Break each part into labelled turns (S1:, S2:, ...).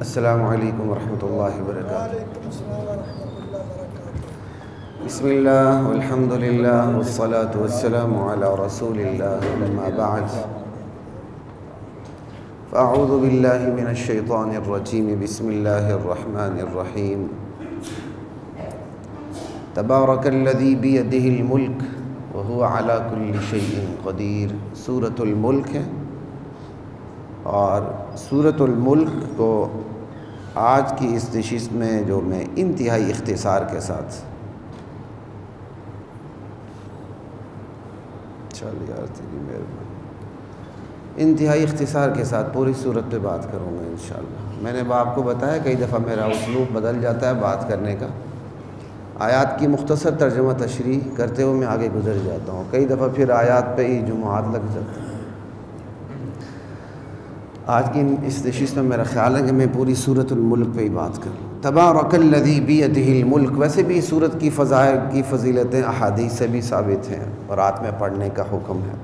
S1: السلام علیکم ورحمۃ اللہ وبرکاتہ۔ بسم اللہ والحمد للہ والصلاة والسلام علی رسول اللہ، اما بعد فاعوذ باللہ من الشیطان الرجیم، بسم اللہ الرحمن الرحیم۔ تبارک الذی بیدہ الملک وہو علی کل شیء قدیر۔ سورۃ الملک ہے، اور سورۃ الملک کو آج کی اس نشست میں جو میں انتہائی اختصار کے ساتھ انتہائی اختصار کے ساتھ پوری صورت پہ بات کروں گا انشاءاللہ۔ میں نے آپ کو بتایا کئی دفعہ میرا اسلوب بدل جاتا ہے بات کرنے کا، آیات کی مختصر ترجمہ تشریح کرتے ہوئے میں آگے گزر جاتا ہوں، کئی دفعہ پھر آیات پہ ہی جمعات لگ جاتے ہیں۔ آج کی اس نشست میں میرا خیال ہے کہ میں پوری سورۃ الملک پہ ہی بات کروں۔ تبارک الذی بیدہ الملک، ویسے بھی سورت کی فضائل کی فضیلتیں احادیث سے بھی ثابت ہیں اور رات میں پڑھنے کا حکم ہے۔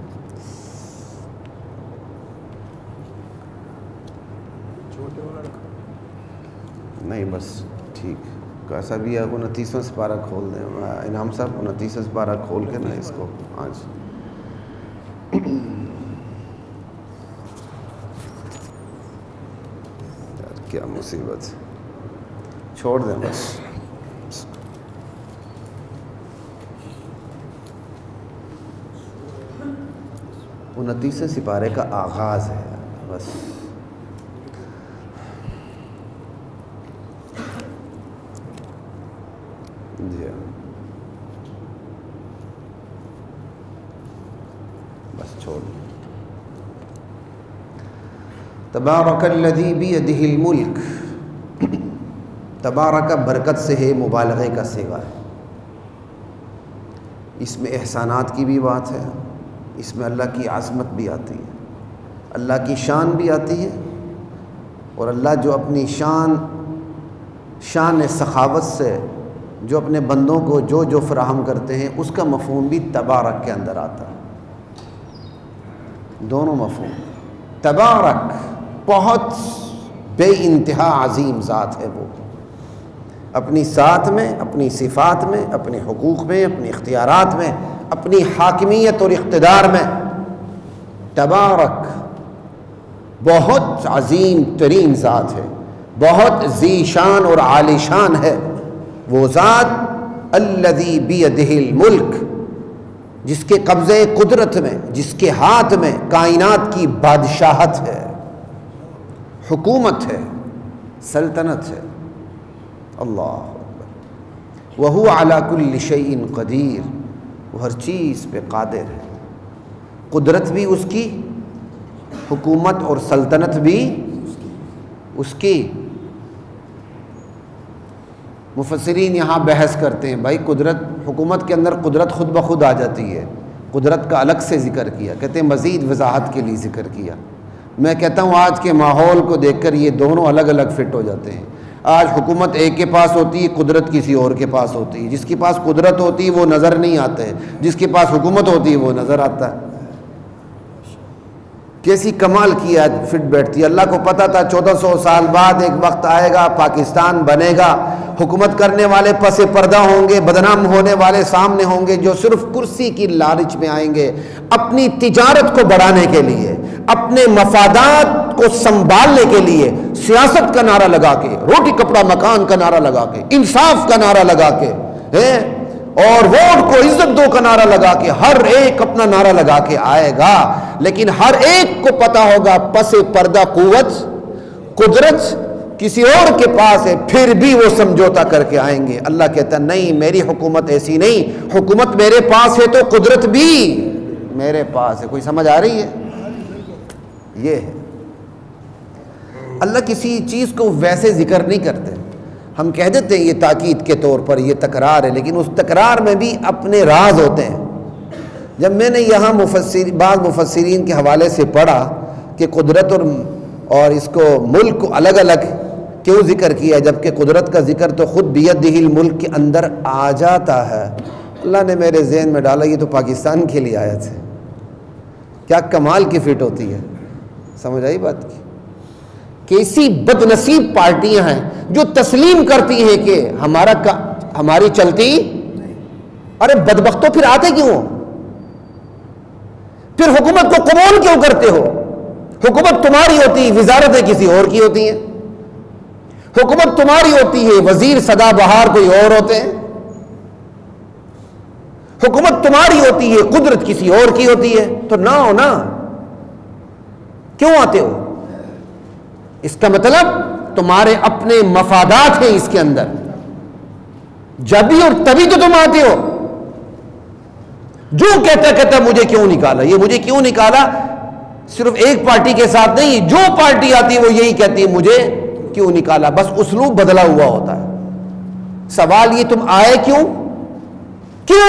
S1: نہیں بس ٹھیک کیسا بھی ہے، 29واں سپارہ کھول دیں انعام صاحب، 29واں سپارہ کھول کے نا اس کو آج کیا مصیبت، چھوڑ دیں بس۔ 29 سپارے کا آغاز ہے بس۔ جی بس چھوڑ دیں۔ تبارک الذی بیدہ الملک، تبارک برکت سے ہے، مبالغے کا صیغہ ہے، اس میں احسانات کی بھی بات ہے، اس میں اللہ کی عظمت بھی آتی ہے، اللہ کی شان بھی آتی ہے، اور اللہ جو اپنی شان سخاوت سے جو اپنے بندوں کو جو فراہم کرتے ہیں اس کا مفہوم بھی تبارک کے اندر آتا ہے، دونوں مفہوم۔ تبارک بہت بے انتہا عظیم ذات ہے، وہ اپنی ذات میں، اپنی صفات میں، اپنے حقوق میں، اپنے اختیارات میں، اپنی حاکمیت اور اقتدار میں تبارک بہت عظیم ترین ذات ہے، بہت ذی شان اور عالی شان ہے وہ ذات الذی بیدہ الملک، جس کے قبضے قدرت میں، جس کے ہاتھ میں کائنات کی بادشاہت ہے، حکومت ہے، سلطنت ہے۔ اللہ اکبر۔ وہو علی کل شیء قدیر، وہ ہر چیز پہ قادر ہے، قدرت بھی اس کی، حکومت اور سلطنت بھی اس کی۔ مفسرین یہاں بحث کرتے ہیں، بھائی قدرت، حکومت کے اندر قدرت خود بخود آ جاتی ہے، قدرت کا الگ سے ذکر کیا، کہتے ہیں مزید وضاحت کے لیے ذکر کیا۔ میں کہتا ہوں آج کے ماحول کو دیکھ کر یہ دونوں الگ الگ فٹ ہو جاتے ہیں۔ آج حکومت ایک کے پاس ہوتی ہے، قدرت کسی اور کے پاس ہوتی ہے، جس کے پاس قدرت ہوتی ہے وہ نظر نہیں آتا ہے، جس کے پاس حکومت ہوتی ہے وہ نظر آتا ہے۔ کیسی کمال کی آج فٹ بیٹھتی ہے۔ اللہ کو پتہ تھا 1400 سال بعد ایک وقت آئے گا، پاکستان بنے گا، حکومت کرنے والے پس پردہ ہوں گے، بدنام ہونے والے سامنے ہوں گے، جو صرف کرسی کی لالچ میں آئیں گے، اپنی تجارت کو بڑھانے کے لیے، اپنے مفادات کو سنبھالنے کے لیے سیاست کا نعرہ لگا کے، روٹی کپڑا مکان کا نعرہ لگا کے، انصاف کا نعرہ لگا کے، اور ووٹ کو عزت دو کا نعرہ لگا کے، ہر ایک اپنا نعرہ لگا کے آئے گا، لیکن ہر ایک کو پتا ہوگا پس پردہ قوت، قدرت کسی اور کے پاس ہے، پھر بھی وہ سمجھوتا کر کے آئیں گے۔ اللہ کہتا نہیں، میری حکومت ایسی نہیں، حکومت میرے پاس ہے تو قدرت بھی میرے پاس ہے۔ کوئی سمجھ آ رہی ہے؟ یہ ہے اللہ کسی چیز کو ویسے ذکر نہیں کرتے، ہم کہہ دیتے ہیں یہ تاکید کے طور پر، یہ تکرار ہے، لیکن اس تکرار میں بھی اپنے راز ہوتے ہیں۔ جب میں نے یہاں بعض مفسرین کے حوالے سے پڑھا کہ قدرت اور اس کو ملک کو الگ الگ کیوں ذکر کیا، جبکہ قدرت کا ذکر تو خود بیدہ الملک کے اندر آ جاتا ہے، اللہ نے میرے ذہن میں ڈالا یہ تو پاکستان کے لیے آیت ہے۔ کیا کمال کی فٹ ہوتی ہے، سمجھ آئی بات کی؟ کیسی بد نصیب پارٹیاں ہیں جو تسلیم کرتی ہیں کہ ہماری چلتی. ارے بدبختوں پھر آتے کیوں ہو؟ پھر حکومت کو قبول کیوں کرتے ہو؟ حکومت تمہاری ہوتی، وزارتیں کسی اور کی ہوتی ہیں. حکومت تمہاری ہوتی ہے، وزیر سدا بہار کوئی اور ہوتے ہیں. حکومت تمہاری ہوتی ہے، قدرت کسی اور کی ہوتی ہے. تو نہ ہو نا، کیوں آتے ہو؟ اس کا مطلب تمہارے اپنے مفادات ہیں اس کے اندر. جبھی اور تبھی تو تم آتے ہو. جو کہتا مجھے کیوں نکالا، یہ مجھے کیوں نکالا صرف ایک پارٹی کے ساتھ نہیں، جو پارٹی آتی ہے وہ یہی کہتی ہے مجھے کیوں نکالا. بس اسلوب بدلا ہوا ہوتا ہے. سوال یہ تم آئے کیوں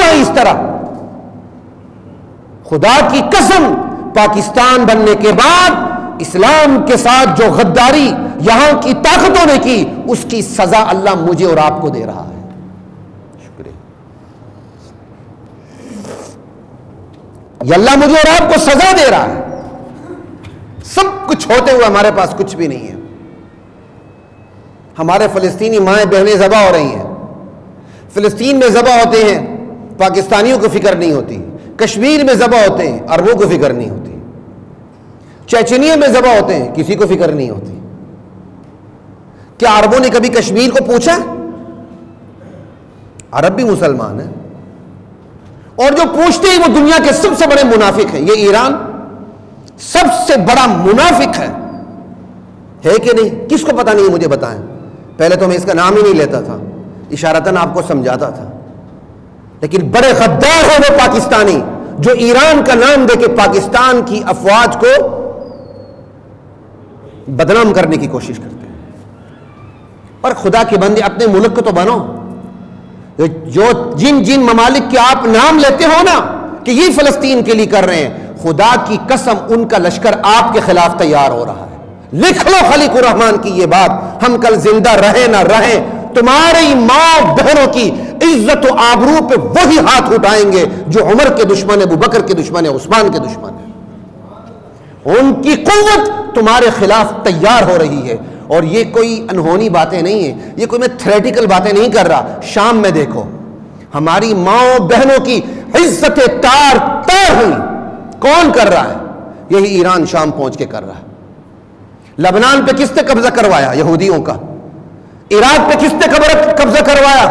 S1: آئے اس طرح؟ خدا کی قسم پاکستان بننے کے بعد اسلام کے ساتھ جو غداری یہاں کی طاقتوں نے کی، اس کی سزا اللہ مجھے اور آپ کو دے رہا ہے. شکریہ. یہ اللہ مجھے اور آپ کو سزا دے رہا ہے. سب کچھ ہوتے ہوئے ہمارے پاس کچھ بھی نہیں ہے. ہمارے فلسطینی مائیں بہنیں ذبح ہو رہی ہیں. فلسطین میں ذبح ہوتے ہیں، پاکستانیوں کو فکر نہیں ہوتی. کشمیر میں ذبح ہوتے ہیں، عربوں کو فکر نہیں ہوتی. چیچنیا میں ذبح ہوتے ہیں، کسی کو فکر نہیں ہوتی. کیا عربوں نے کبھی کشمیر کو پوچھا؟ عرب بھی مسلمان ہیں، اور جو پوچھتے ہیں وہ دنیا کے سب سے بڑے منافق ہیں. یہ ایران سب سے بڑا منافق ہے کہ نہیں؟ کس کو پتا نہیں؟ مجھے بتائیں. پہلے تو میں اس کا نام ہی نہیں لیتا تھا، اشارتاً آپ کو سمجھاتا تھا. لیکن بڑے غدار ہیں وہ پاکستانی جو ایران کا نام دے کے پاکستان کی افواج کو بدنام کرنے کی کوشش کرتے ہیں. اور خدا کے بندے اپنے ملک کو تو بنو. جو جن ممالک کے آپ نام لیتے ہو نا کہ یہ فلسطین کے لیے کر رہے ہیں، خدا کی قسم ان کا لشکر آپ کے خلاف تیار ہو رہا ہے. لکھ لو خلیق الرحمان کی یہ بات. ہم کل زندہ رہے نہ رہیں، تمہاری ماں بہنوں کی عزت و آبرو پہ وہی ہاتھ اٹھائیں گے جو عمر کے دشمن، ابو بکر کے دشمن، عثمان کے دشمن ہے. ان کی قوت تمہارے خلاف تیار ہو رہی ہے. اور یہ کوئی انہونی باتیں نہیں ہیں، یہ کوئی میں تھریٹیکل باتیں نہیں کر رہا. شام میں دیکھو ہماری ماں بہنوں کی عزت تار ہوئی. کون کر رہا ہے؟ یہی ایران شام پہنچ کے کر رہا ہے. لبنان پہ کس نے قبضہ کروایا؟ یہودیوں کا. عراق پہ کس نے قبضہ کروایا؟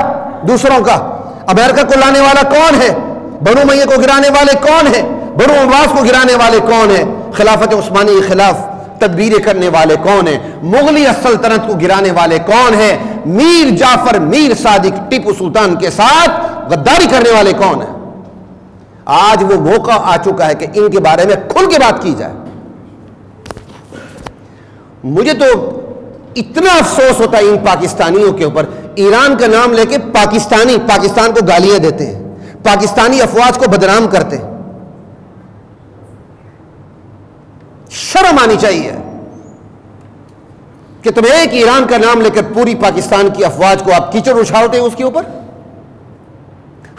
S1: دوسروں کا. امریکہ کو لانے والا کون ہے؟ بنو امیہ کو گرانے والے کون ہیں؟ بنو عباس کو گرانے والے کون ہیں؟ خلافت عثمانی کے خلاف تدبیریں کرنے والے کون ہیں؟ مغلیہ سلطنت کو گرانے والے کون ہیں؟ میر جعفر، میر صادق، ٹیپو سلطان کے ساتھ غداری کرنے والے کون ہیں؟ آج وہ موقع آ چکا ہے کہ ان کے بارے میں کھل کے بات کی جائے. مجھے تو اتنا افسوس ہوتا ہے ان پاکستانیوں کے اوپر. ایران کا نام لے کے پاکستان کو گالیاں دیتے ہیں، پاکستانی افواج کو بدنام کرتے ہیں. شرم آنی چاہیے کہ تم ایک ایران کا نام لے کر پوری پاکستان کی افواج کو آپ کیچڑ اچھالتے ہیں اس کے اوپر.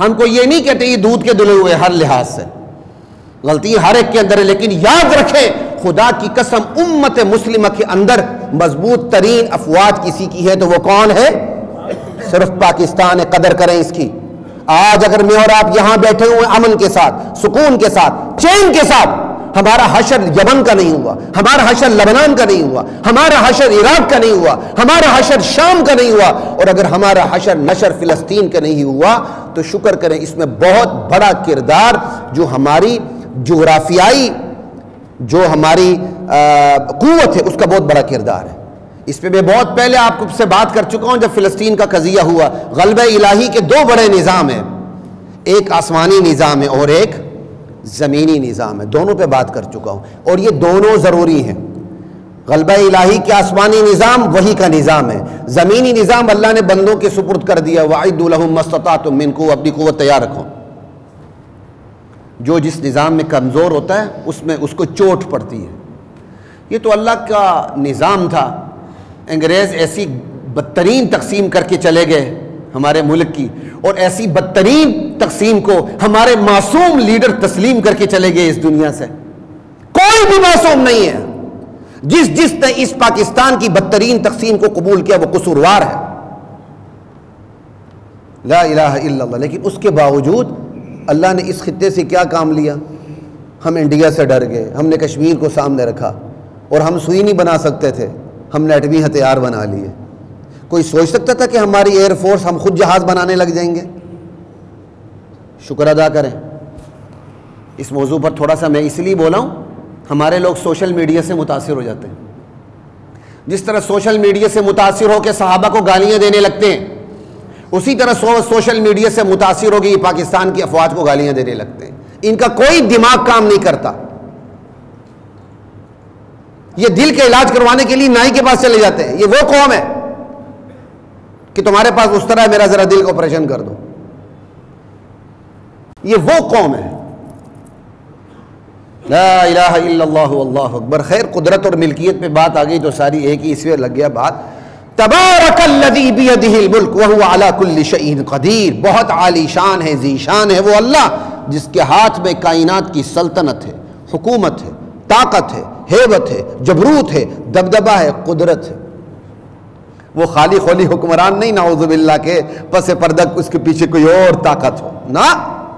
S1: ہم کو یہ نہیں کہتے یہ دودھ کے دلے ہوئے، ہر لحاظ سے غلطی ہر ایک کے اندر ہے، لیکن یاد رکھیں خدا کی قسم امت مسلمہ کے اندر مضبوط ترین افواج کسی کی ہے تو وہ کون ہے؟ صرف پاکستان ہے. قدر کریں اس کی. آج اگر میں اور آپ یہاں بیٹھے ہوئے امن کے ساتھ، سکون کے ساتھ، چین کے ساتھ، ہمارا حشر یمن کا نہیں ہوا، ہمارا حشر لبنان کا نہیں ہوا، ہمارا حشر عراق کا نہیں ہوا، ہمارا حشر شام کا نہیں ہوا، اور اگر ہمارا حشر نشر فلسطین کا نہیں ہوا تو شکر کریں اس میں بہت بڑا کردار جو ہماری جغرافیائی جو ہماری قوت ہے اس کا بہت بڑا کردار ہے. اس پہ میں بہت پہلے آپ سے بات کر چکا ہوں. جب فلسطین کا قضیہ ہوا، غلبہ الہی کے دو بڑے نظام ہیں، ایک آسمانی نظام ہے اور ایک زمینی نظام ہے. دونوں پہ بات کر چکا ہوں اور یہ دونوں ضروری ہیں. غلبہ الہی کے آسمانی نظام وہی کا نظام ہے. زمینی نظام اللہ نے بندوں کے سپرد کر دیا. وَأَعِدُّوا لَهُم مَّا اسْتَطَعْتُم مِّن قُوَّةٍ، اپنی قوت تیار رکھو. جو جس نظام میں کمزور ہوتا ہے اس میں اس کو چوٹ پڑتی ہے. یہ تو اللہ کا نظام تھا. انگریز ایسی بدترین تقسیم کر کے چلے گئے ہمارے ملک کی، اور ایسی بدترین تقسیم کو ہمارے معصوم لیڈر تسلیم کر کے چلے گئے اس دنیا سے. کوئی بھی معصوم نہیں ہے. جس نے اس پاکستان کی بدترین تقسیم کو قبول کیا وہ قصوروار ہے، لا الہ الا اللہ۔ لیکن اس کے باوجود اللہ نے اس خطے سے کیا کام لیا؟ ہم انڈیا سے ڈر گئے، ہم نے کشمیر کو سامنے رکھا، اور ہم سوئی نہیں بنا سکتے تھے، ہم نے ایٹمی ہتھیار بنا لیے۔ کوئی سوچ سکتا تھا کہ ہماری ایئر فورس ہم خود جہاز بنانے لگ جائیں گے؟ شکر ادا کریں۔ اس موضوع پر تھوڑا سا میں اس لیے بولا ہوں، ہمارے لوگ سوشل میڈیا سے متاثر ہو جاتے ہیں۔ جس طرح سوشل میڈیا سے متاثر ہو کے صحابہ کو گالیاں دینے لگتے ہیں، اسی طرح سوشل میڈیا سے متاثر ہو کے یہ پاکستان کی افواج کو گالیاں دینے لگتے ہیں۔ ان کا کوئی دماغ کام نہیں کرتا، یہ دل کا علاج کروانے کے لیے نائی کے پاس چلے جاتے ہیں۔ یہ وہ قوم ہے کہ تمہارے پاس اس طرح ہے، میرا ذرا دل کا آپریشن کر دو، یہ وہ قوم ہے۔ لا الہ الا اللہ واللہ اکبر۔ خیر، قدرت اور ملکیت پہ بات آ گئی تو ساری ایک ہی اس میں لگ گیا بات۔ تبارک الذی بیدہ الملک وہو علی کل شیء قدیر۔ بہت عالی شان ہے، ذی شان ہے وہ اللہ جس کے ہاتھ میں کائنات کی سلطنت ہے، حکومت ہے، طاقت ہے، ہیبت ہے، جبروت ہے، دبدبہ ہے، قدرت ہے۔ وہ خالی خولی حکمران نہیں نعوذ باللہ کے پس پردہ اس کے پیچھے کوئی اور طاقت ہو، نہ،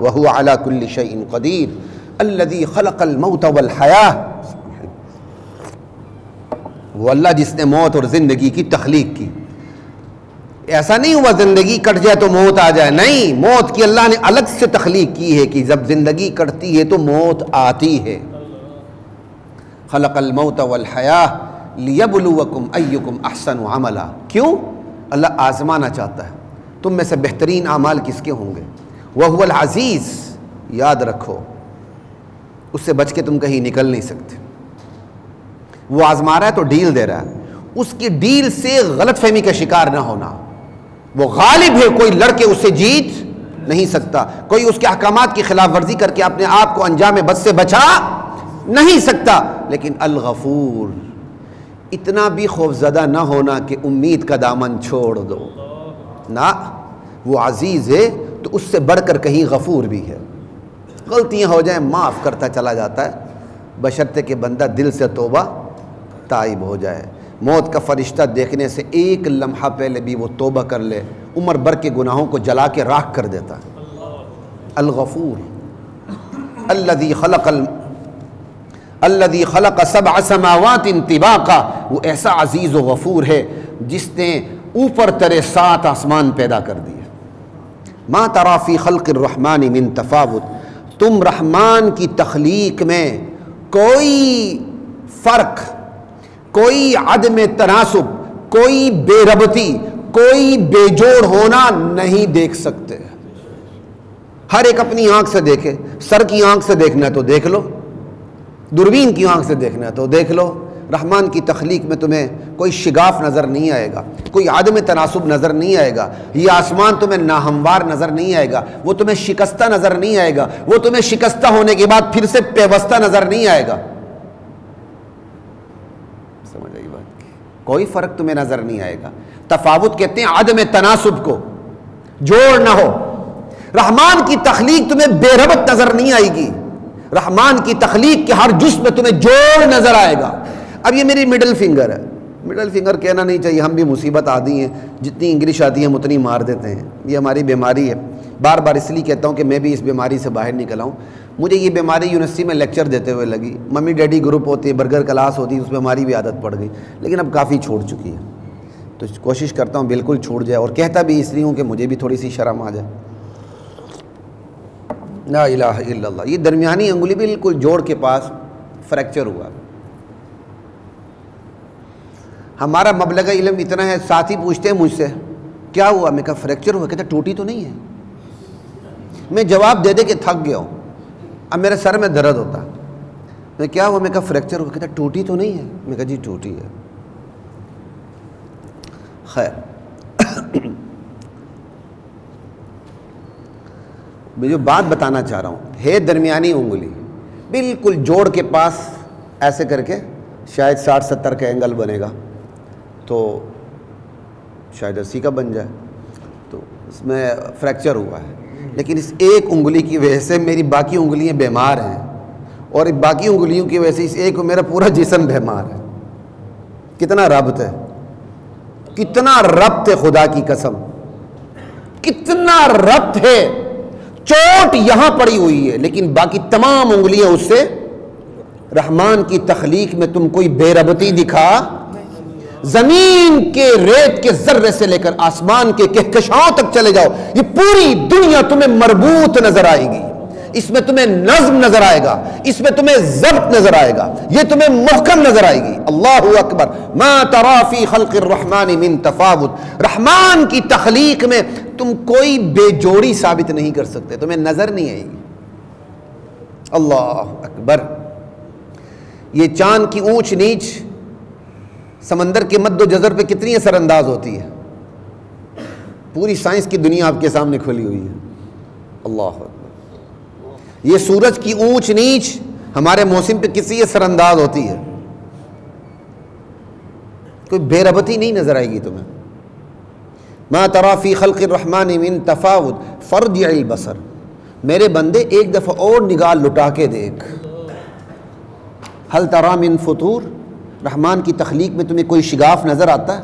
S1: وہو علی کل شیء قدیر الذی خلق الموت والحیاہ۔ وہ اللہ جس نے موت اور زندگی کی تخلیق کی۔ ایسا نہیں ہوا زندگی کٹ جائے تو موت آ جائے، نہیں، موت کی اللہ نے الگ سے تخلیق کی ہے کہ جب زندگی کٹتی ہے تو موت آتی ہے۔ خلق الموت والحیاہ لیبلوکم ایکم احسن عملا۔ کیوں؟ اللہ آزمانا چاہتا ہے تم میں سے بہترین اعمال کس کے ہوں گے۔ وہو العزیز، یاد رکھو اس سے بچ کے تم کہیں نکل نہیں سکتے۔ وہ آزما رہا ہے تو ڈیل دے رہا ہے، اس کی ڈیل سے غلط فہمی کا شکار نہ ہونا۔ وہ غالب ہے، کوئی لڑ کے اسے جیت نہیں سکتا، کوئی اس کے احکامات کی خلاف ورزی کر کے اپنے آپ کو انجام بد سے بچا نہیں سکتا۔ لیکن الغفور، اتنا بھی خوفزدہ نہ ہونا کہ امید کا دامن چھوڑ دو، نہ، وہ عزیز ہے تو اس سے بڑھ کر کہیں غفور بھی ہے۔ غلطیاں ہو جائیں معاف کرتا چلا جاتا ہے، بشرطے کہ بندہ دل سے توبہ تائب ہو جائے۔ موت کا فرشتہ دیکھنے سے ایک لمحہ پہلے بھی وہ توبہ کر لے، عمر بھر کے گناہوں کو جلا کے راکھ کر دیتا ہے۔ الغفور الذی خلق سبع سماوات طباقا، وہ ایسا عزیز و غفور ہے جس نے اوپر ترے 7 آسمان پیدا کر دیے۔ ما تری فی خلق الرحمن من تفاوت، تم رحمان کی تخلیق میں کوئی فرق، کوئی عدم تناسب، کوئی بے ربطی، کوئی بے جوڑ ہونا نہیں دیکھ سکتے۔ ہر ایک اپنی آنکھ سے دیکھے، سر کی آنکھ سے دیکھنا ہے تو دیکھ لو، دوربین کی آنکھ سے دیکھنا ہے تو دیکھ لو، رحمان کی تخلیق میں تمہیں کوئی شگاف نظر نہیں آئے گا، کوئی عدم تناسب نظر نہیں آئے گا، یہ آسمان تمہیں ناہموار نظر نہیں آئے گا، وہ تمہیں شکستہ نظر نہیں آئے گا، وہ تمہیں شکستہ ہونے کے بعد پھر سے پیوستہ نظر نہیں آئے گا۔ سمجھ آئی بات؟ کوئی فرق تمہیں نظر نہیں آئے گا۔ تفاوت کہتے ہیں عدم تناسب کو، جوڑ نہ ہو۔ رحمان کی تخلیق تمہیں بے ربط نظر نہیں آئے گی، رحمان کی تخلیق کے ہر جزء میں تمہیں جوڑ نظر آئے گا۔ اب یہ میری مڈل فنگر ہے، مڈل فنگر کہنا نہیں چاہیے، ہم بھی مصیبت عادی ہیں، جتنی انگلش آتی ہے ہم اتنی مار دیتے ہیں، یہ ہماری بیماری ہے۔ بار بار اس لیے کہتا ہوں کہ میں بھی اس بیماری سے باہر نکلا ہوں۔ مجھے یہ بیماری یونیورسٹی میں لیکچر دیتے ہوئے لگی، ممی ڈیڈی گروپ ہوتی ہے، برگر کلاس ہوتی ہے، اس میں ہماری بھی عادت پڑ گئی، لیکن اب کافی چھوڑ چکی ہے، تو کوشش کرتا ہوں بالکل چھوٹ جائے، اور کہتا بھی اس لیے ہوں کہ مجھے بھی تھوڑی سی شرم آ جائے۔ لا الہ الا اللہ۔ یہ درمیانی انگلی بالکل جوڑ کے پاس فریکچر ہوا۔ ہمارا مبلغ علم اتنا ہے، ساتھی پوچھتے ہیں مجھ سے کیا ہوا، میں کہا فریکچر ہوا، کہتا ٹوٹی تو نہیں ہے۔ میں جواب دے دے کہ تھک گیا ہوں، اب میرے سر میں درد ہوتا، میں کیا ہوا، میں کہا فریکچر ہوا، کہتا ٹوٹی تو نہیں ہے، میں کہا جی ٹوٹی ہے۔ خیر، میں جو بات بتانا چاہ رہا ہوں ہے درمیانی انگلی بالکل جوڑ کے پاس ایسے کر کے شاید 60-70 کا اینگل بنے گا تو شاید 80 کا بن جائے، تو اس میں فریکچر ہوا ہے، لیکن اس ایک انگلی کی وجہ سے میری باقی انگلیاں بیمار ہیں، اور باقی انگلیوں کی وجہ سے اس ایک میرا پورا جسم بیمار ہے۔ کتنا ربط ہے، کتنا ربط ہے، خدا کی قسم کتنا ربط ہے. چوٹ یہاں پڑی ہوئی ہے لیکن باقی تمام انگلیاں اس سے. رحمان کی تخلیق میں تم کوئی بے ربطی دکھا. زمین کے ریت کے ذرے سے لے کر آسمان کے کہکشاؤں تک چلے جاؤ، یہ پوری دنیا تمہیں مربوط نظر آئے گی. اس میں تمہیں نظم نظر آئے گا، اس میں تمہیں ضبط نظر آئے گا، یہ تمہیں محکم نظر آئے گی. اللہ اکبر. ما ترى فی خلق الرحمن من تفاوت. رحمان کی تخلیق میں تم کوئی بے جوڑی ثابت نہیں کر سکتے، تمہیں نظر نہیں آئے گی. اللہ اکبر. یہ چاند کی اونچ نیچ سمندر کے مد و جزر پہ کتنی اثر انداز ہوتی ہے. پوری سائنس کی دنیا آپ کے سامنے کھلی ہوئی ہے. اللہ اکبر. یہ سورج کی اونچ نیچ ہمارے موسم پہ کسی اثر انداز ہوتی ہے. کوئی بے ربطی نہیں نظر آئے گی تمہیں. ما ترى فی خلق الرحمن من تفاوت فارجع البصر. میرے بندے ایک دفعہ اور نگاہ لٹا کے دیکھ. هل ترى من فطور. رحمان کی تخلیق میں تمہیں کوئی شگاف نظر آتا ہے؟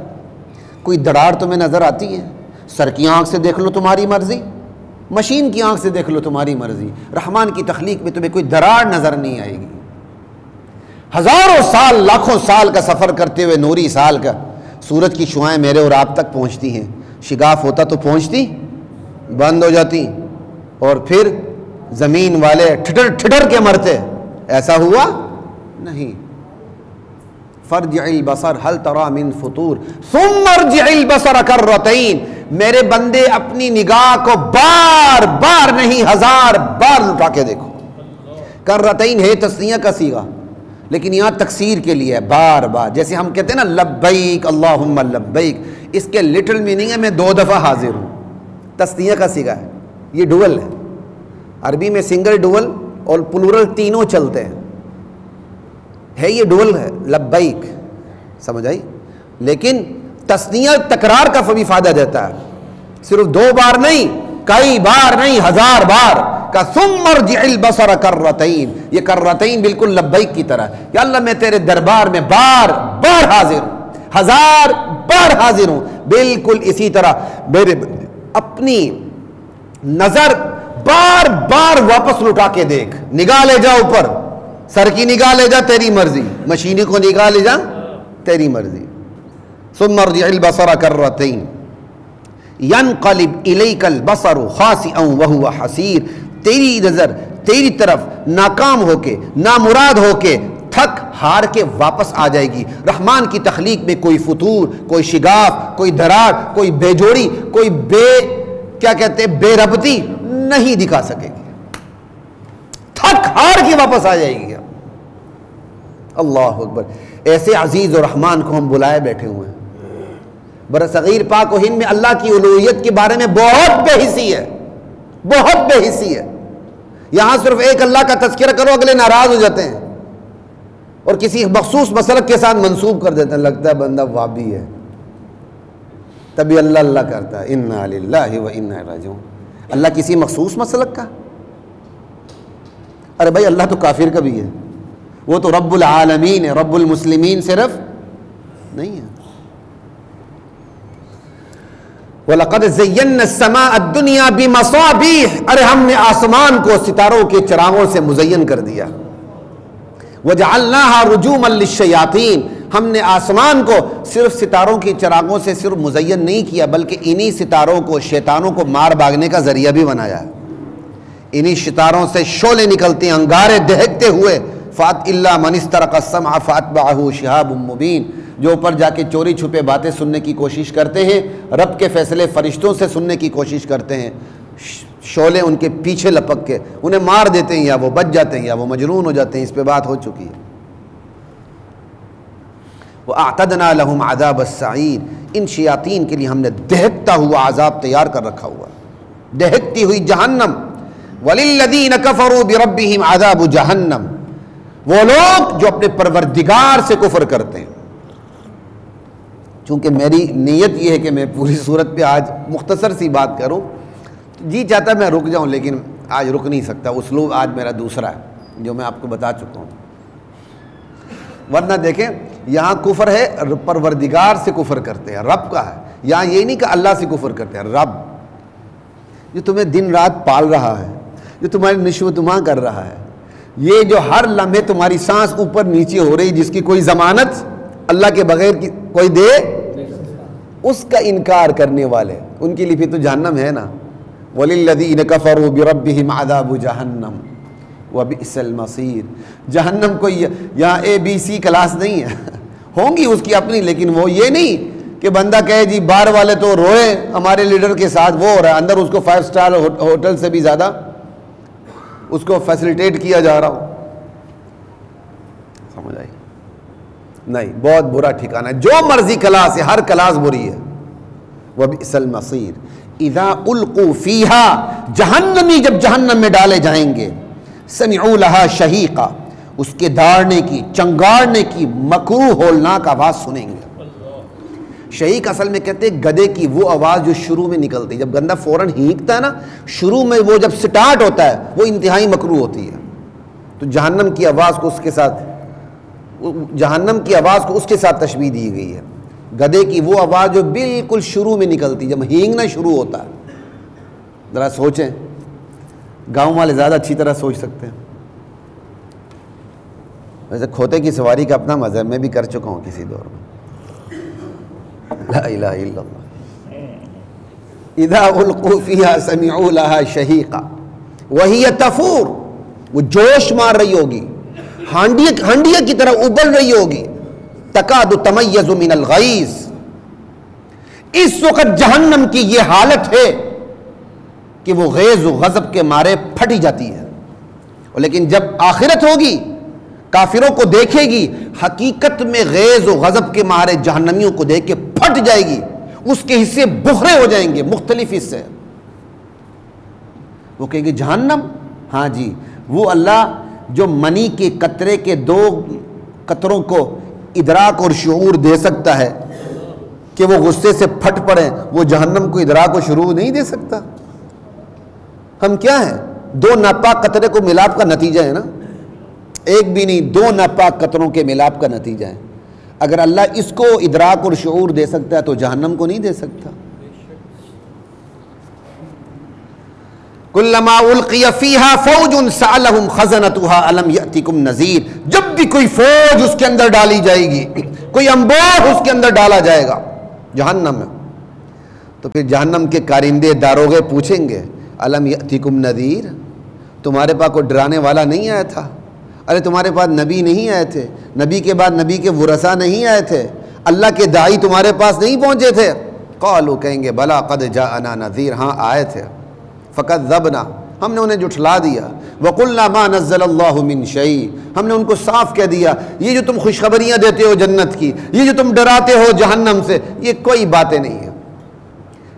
S1: کوئی دراڑ تمہیں نظر آتی ہے؟ سر کی آنکھ سے دیکھ لو تمہاری مرضی، مشین کی آنکھ سے دیکھ لو تمہاری مرضی. رحمان کی تخلیق میں تمہیں کوئی دراڑ نظر نہیں آئے گی. ہزاروں سال لاکھوں سال کا سفر کرتے ہوئے نوری سال کا سورج کی شعائیں میرے اور آپ تک پہنچتی ہیں. شگاف ہوتا تو پہنچتی، بند ہو جاتی اور پھر زمین والے ٹھٹر ٹھٹر کے مرتے. ایسا ہوا نہیں. فرجع البصر هل ترى من فطور ثم ارجع البصر کرتين. میرے بندے اپنی نگاہ کو بار بار نہیں ہزار بار لٹا کے دیکھو. کرتين ہے تثنیہ کا صیغہ لیکن یہاں تکسیر کے لیے ہے بار بار. جیسے ہم کہتے ہیں نا لبیک اللہم لبیک، اس کے لٹل میننگ ہے میں 2 دفعہ حاضر ہوں. تثنیہ کا صیغہ ہے، یہ ڈوول ہے. عربی میں سنگل ڈوول اور پلورل تینوں چلتے ہیں. ہے یہ ڈول ہے لبیک، سمجھ آئی. لیکن تثنیہ تکرار کا بھی فائدہ دیتا ہے. صرف 2 بار نہیں، کئی بار نہیں، ہزار بار کا. ثم ارجع البصر کرتين. یہ کرتين بالکل لبیک کی طرح. یا اللہ میں تیرے دربار میں بار بار حاضر ہوں، ہزار بار حاضر ہوں. بالکل اسی طرح میرے اپنی نظر بار بار واپس لٹا کے دیکھ. نگاہ لے جا اوپر، سر کی نگاہ لے جا تیری مرضی، مشینی کو نگاہ لے جا تیری مرضی. ثم ارجع البصر کرتين ينقلب اليك البصر خاسئا وهو حسير. تیری نظر تیری طرف ناکام ہو کے، نامراد ہو کے، تھک ہار کے واپس آ جائے گی. رحمان کی تخلیق میں کوئی فطور، کوئی شگاف، کوئی دراڑ، کوئی بے جوڑی، کوئی کیا کہتے ہیں بے ربطی نہیں دکھا سکے گی. تھک ہار کے واپس آ جائے گی. اللہ اکبر. ایسے عزیز و رحمان کو ہم بلائے بیٹھے ہوئے ہیں. برصغیر پاک و ہند میں اللہ کی الوہیت کے بارے میں بہت بے حسی ہے، بہت بے حسی ہے. یہاں صرف ایک اللہ کا تذکرہ کرو اگلے ناراض ہو جاتے ہیں اور کسی مخصوص مسلک کے ساتھ منسوب کر دیتے ہیں. لگتا ہے بندہ وابی ہے تبھی اللہ اللہ کرتا ہے. انا للہ و انا الیہ راجعون. اللہ کسی مخصوص مسلک کا؟ ارے بھائی اللہ تو کافر کا بھی ہے، وہ تو رب العالمین ہے، رب المسلمین صرف نہیں ہے. وَلَقَدْ زَيَّنَّا السَّمَاءَ الدُّنْيَا بِمَصَابِيحَ. ارے ہم نے آسمان کو ستاروں کے چراغوں سے مزین کر دیا. وَجَعَلْنَاهَا رُجُومًا لِلشَّيَاطِينِ. ہم نے آسمان کو صرف ستاروں کے چراغوں سے صرف مزین نہیں کیا بلکہ انہی ستاروں کو شیطانوں کو مار بھاگنے کا ذریعہ بھی بنایا. انہی ستاروں سے شعلے نکلتے ہیں انگارے دہکتے ہوئے. فَأَتْ إِلَّا مَنِ اسْتَرَقَ السَّمْعَ فَأَتْبَعَهُ شِهَابٌ مُّبِينٌ. جو اوپر جا کے چوری چھپے باتیں سننے کی کوشش کرتے ہیں، رب کے فیصلے فرشتوں سے سننے کی کوشش کرتے ہیں، شعلے ان کے پیچھے لپک کے انہیں مار دیتے ہیں، یا وہ بچ جاتے ہیں یا وہ مجنون ہو جاتے ہیں. اس پہ بات ہو چکی ہے. وَأَعْتَدْنَا لَهُمْ عَذَابَ السَّعِيرِ. ان شیاطین کے لیے ہم نے دہکتا ہوا عذاب تیار کر رکھا ہوا، دہکتی ہوئی جہنم. وَلِلَّذِينَ كَفَرُوا بِرَبِّهِمْ عَذَابُ جَهَنَّمَ. وہ لوگ جو اپنے پروردگار سے کفر کرتے ہیں. چونکہ میری نیت یہ ہے کہ میں پوری صورت پہ آج مختصر سی بات کروں، جی چاہتا میں رک جاؤں لیکن آج رک نہیں سکتا. اسلوب آج میرا دوسرا ہے جو میں آپ کو بتا چکا ہوں. ورنہ دیکھیں یہاں کفر ہے پروردگار سے کفر کرتے ہیں، رب کا ہے، یہاں یہ نہیں کہ اللہ سے کفر کرتے ہیں، رب جو تمہیں دن رات پال رہا ہے، جو تمہاری نشو و نما کر رہا ہے، یہ جو ہر لمحے تمہاری سانس اوپر نیچے ہو رہی، جس کی کوئی ضمانت اللہ کے بغیر کی کوئی دے، اس کا انکار کرنے والے ان کے لیے پھر تو جہنم ہے نا۔ وَلِلَّذِينَ كَفَرُوا بِرَبِّهِمْ عَذَابُ جَهَنَّمَ وَبِئْسَ الْمَصِيرُ۔ جہنم کوئی یہاں اے بی سی کلاس نہیں ہے، ہوں گی اس کی اپنی، لیکن وہ یہ نہیں کہ بندہ کہے جی باہر والے تو روئے ہمارے لیڈر کے ساتھ، وہ ہو رہا ہے اندر اس کو 5 اسٹار ہوٹل سے بھی زیادہ اس کو فیسلیٹیٹ کیا جا رہا ہو۔ سمجھ آئی؟ نہیں، بہت برا ٹھکانہ ہے، جو مرضی کلاس ہے، ہر کلاس بری ہے۔ وَبِئْسَ الْمَصِيرُ اِذَا أُلْقُوا فِيهَا، جہنمی جب جہنم میں ڈالے جائیں گے، سَمِعُوا لَهَا شَهِيقًا، اس کے داڑنے کی، چنگاڑنے کی مکروہ ہولناک آواز سنیں گے۔ شہیق اصل میں کہتے ہیں گدے کی وہ آواز جو شروع میں نکلتی ہے، جب گندہ فوراً ہینکتا ہے نا، شروع میں وہ جب سٹارٹ ہوتا ہے وہ انتہائی مکروہ ہوتی ہے۔ تو جہنم کی آواز کو اس کے ساتھ، جہنم کی آواز کو اس کے ساتھ تشبیہ دی گئی ہے، گدے کی وہ آواز جو بالکل شروع میں نکلتی، جب ہینگنا شروع ہوتا ہے۔ ذرا سوچیں، گاؤں والے زیادہ اچھی طرح سوچ سکتے ہیں۔ ویسے کھوتے کی سواری کا اپنا مزہ میں بھی کر چکا ہوں کسی دور میں۔ لا الہ الا اللہ۔ اذا القوا فیہا سمعوا لها شہیقا وہی تفور، وہ جوش مار رہی ہوگی، ہانڈیا کی طرح ابل رہی ہوگی، تکاد تمیز من الغیظ۔ اس وقت جہنم کی یہ حالت ہے کہ وہ غیظ و غضب کے مارے پھٹی جاتی ہے، لیکن جب آخرت ہوگی کافروں کو دیکھے گی، حقیقت میں غیظ و غضب کے مارے جہنمیوں کو دیکھ کے پھٹ جائے گی، اس کے حصے بخرے ہو جائیں گے، مختلف حصے۔ وہ کہیں گے جہنم، ہاں جی، وہ اللہ جو منی کے قطرے کے 2 قطروں کو ادراک اور شعور دے سکتا ہے کہ وہ غصے سے پھٹ پڑیں، وہ جہنم کو ادراک و شعور نہیں دے سکتا۔ ہم کیا ہیں؟ 2 ناپاک قطرے کو ملاپ کا نتیجہ ہے نا، ایک بھی نہیں، 2 ناپاک قطروں کے ملاپ کا نتیجہ ہے۔ اگر اللہ اس کو ادراک اور شعور دے سکتا ہے تو جہنم کو نہیں دے سکتا۔ کلما القی فیہا فوج سألہم خزنتها الم یأتکم نذیر، جب بھی کوئی فوج اس کے اندر ڈالی جائے گی، کوئی انبوہ اس کے اندر ڈالا جائے گا جہنم میں، تو پھر جہنم کے کارندے داروغے پوچھیں گے الم یأتکم نذیر، تمہارے پاس کوئی ڈرانے والا نہیں آیا تھا؟ ارے تمہارے پاس نبی نہیں آئے تھے؟ نبی کے بعد نبی کے ورثاء نہیں آئے تھے؟ اللہ کے داعی تمہارے پاس نہیں پہنچے تھے؟ قالوا، کہیں گے بلا قد جاءنا نذیر، ہاں آئے تھے، فکذبنا، ہم نے انہیں جھٹلا دیا، وقلنا ما نزل اللہ من شیء، ہم نے ان کو صاف کہہ دیا یہ جو تم خوشخبریاں دیتے ہو جنت کی، یہ جو تم ڈراتے ہو جہنم سے، یہ کوئی باتیں نہیں ہیں،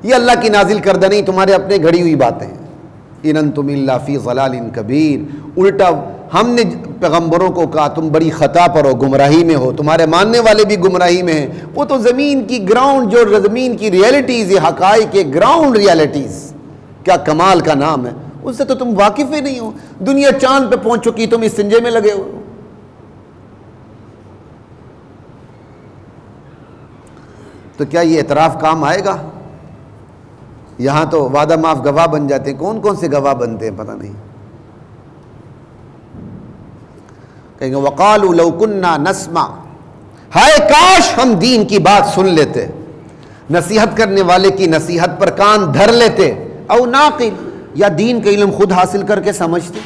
S1: یہ اللہ کی نازل کردہ نہیں، تمہارے اپنے گھڑی ہوئی باتیں ہیں۔ ان انتم الا فی ضلال کبیر، الٹا ہم نے پیغمبروں کو کہا تم بڑی خطا پر ہو، گمراہی میں ہو، تمہارے ماننے والے بھی گمراہی میں ہیں۔ وہ تو زمین کی گراؤنڈ، جو زمین کی ریئلٹیز، یہ حقائق کے گراؤنڈ ریئلٹیز، کیا کمال کا نام ہے، اس سے تو تم واقف ہی نہیں ہو۔ دنیا چاند پہ پہنچ چکی، تم اس سنجے میں لگے ہو۔ تو کیا یہ اعتراف کام آئے گا؟ یہاں تو وعدہ معاف گواہ بن جاتے ہیں، کون کون سے گواہ بنتے ہیں پتہ نہیں۔ کہیں گے وقالوا لو كنا نسمع، ہائے کاش ہم دین کی بات سن لیتے، نصیحت کرنے والے کی نصیحت پر کان دھر لیتے، او ناقل، یا دین کا علم خود حاصل کر کے سمجھتے۔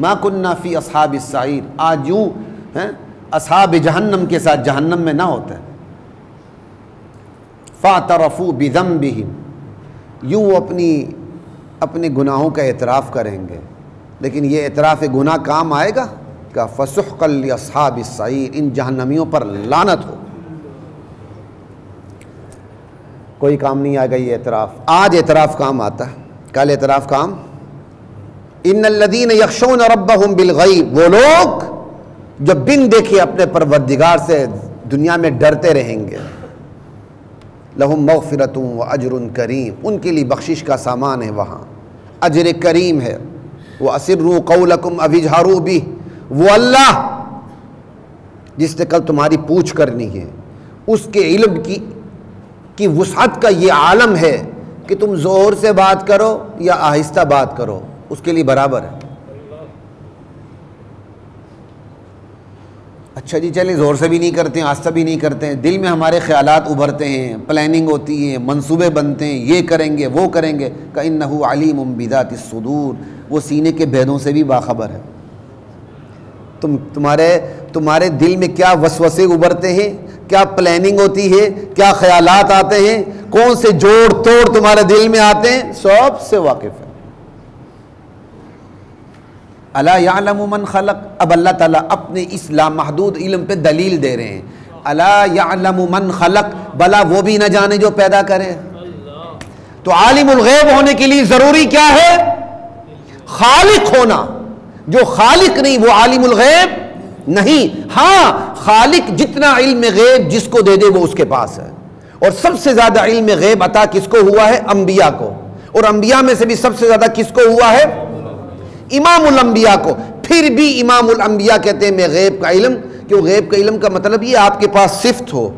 S1: ما كنا فی اصحاب السعیر، آج یوں اصحاب جہنم کے ساتھ جہنم میں نہ ہوتا ہے۔ فاعترفوا بذنبہم، یوں اپنے گناہوں کا اعتراف کریں گے، لیکن یہ اعتراف گناہ کام آئے گا کہ فسحقا لاصحاب السعیر، ان جہنمیوں پر لعنت ہو، کوئی کام نہیں آئے گا یہ اعتراف۔ آج اعتراف کام آتا ہے، کل اعتراف کام۔ ان الذین یخشون ربہم بالغیب، وہ لوگ جو بن دیکھے اپنے پروردگار سے دنیا میں ڈرتے رہیں گے، لہم مغفرۃ و اجر کریم، ان کے لیے بخشش کا سامان ہے، وہاں اجر کریم ہے۔ وَأَسِرُّوا قَوْلَكُمْ أَوِ اجْهَرُوا بِهِ، وہ اللہ جس نے کل تمہاری پوچھ کرنی ہے، اس کے علم کی وسعت کا یہ عالم ہے کہ تم زور سے بات کرو یا آہستہ بات کرو، اس کے لیے برابر ہے۔ اچھا جی چلیں، زور سے بھی نہیں کرتے ہیں، آہستہ بھی نہیں کرتے ہیں، دل میں ہمارے خیالات ابھرتے ہیں، پلاننگ ہوتی ہے، منصوبے بنتے ہیں، یہ کریں گے وہ کریں گے، کَإِنَّهُ عَلِيمٌ بِذَاتِ الصُّدُورِ، وہ سینے کے بھیدوں سے بھی باخبر ہے۔ تمہارے دل میں کیا وسوسے ابھرتے ہیں، کیا پلاننگ ہوتی ہے، کیا خیالات آتے ہیں، کون سے جوڑ توڑ تمہارے دل میں آتے ہیں، سب سے واقف ہے۔ الا یعلم من خلق، اب اللہ تعالیٰ اپنے اس لامحدود علم پہ دلیل دے رہے ہیں۔ الا یعلم من خلق، بلا وہ بھی نہ جانے جو پیدا کرے۔ تو عالم الغیب ہونے کے لیے ضروری کیا ہے؟ خالق ہونا۔ جو خالق نہیں وہ عالم الغیب نہیں۔ ہاں خالق جتنا علم غیب جس کو دے دے وہ اس کے پاس ہے، اور سب سے زیادہ علم غیب عطا کس کو ہوا ہے؟ انبیاء کو، اور انبیاء میں سے بھی سب سے زیادہ کس کو ہوا ہے؟ امام الانبیاء کو۔ پھر بھی امام الانبیاء کہتے ہیں میں غیب کا علم، کیوں غیب کا علم کا مطلب یہ آپ کے پاس صفت ہو،